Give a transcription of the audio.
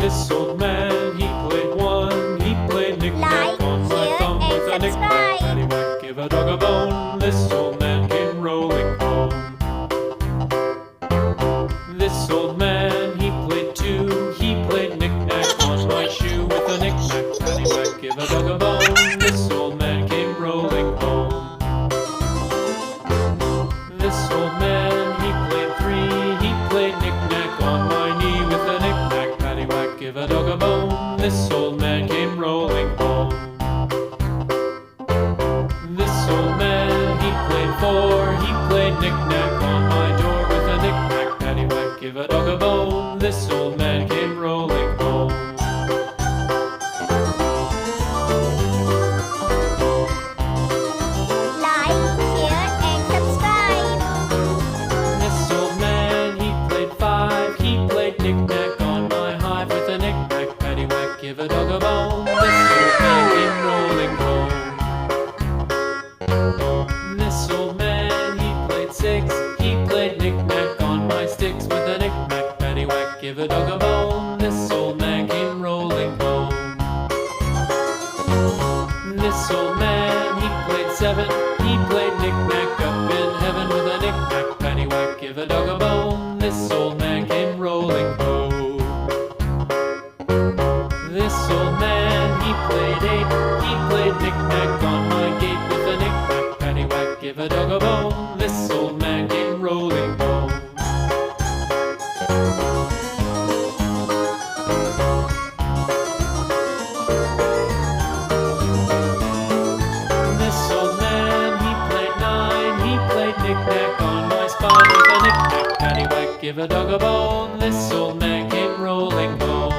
This old man, he played one. He played knick-knack on my thumb with a knick-knack, paddywhack, give a dog a bone. This old man came rolling home. This old man, he played two. He played knick-knack on my shoe with a knick-knack, paddywhack, give a dog a bone. This old man came rolling home. This old man, he played three. He played knick-knack on my knee with a knick-knack, paddywhack, give a dog a bone. This old man came rolling home. This old man, he played four. He played knick-knack on my door with a knick-knack, paddywhack, give a dog a bone. This old man came rolling home. Like, share, and subscribe. This old man, he played five. He played knick-knack on my hive with a knick-knack, paddywhack, give a dog a bone. This old man came rolling home. This old man, he played six. He played knick-knack on my sticks with a knick-knack, paddywhack, give a dog a bone. This old man came rolling home. This old man, he played seven. He played knick-knack up in heaven with a knick-knack, paddywhack, give a dog a bone. This old man came rolling home. This old man, he played eight. He played knick-knack on my gate with a knick-knack, paddywhack, give a dog a bone. This old man came rolling home. This old man, he played nine. He played knick-knack on my spine with a knick-knack, paddywhack, give a dog a bone. This old man came rolling home.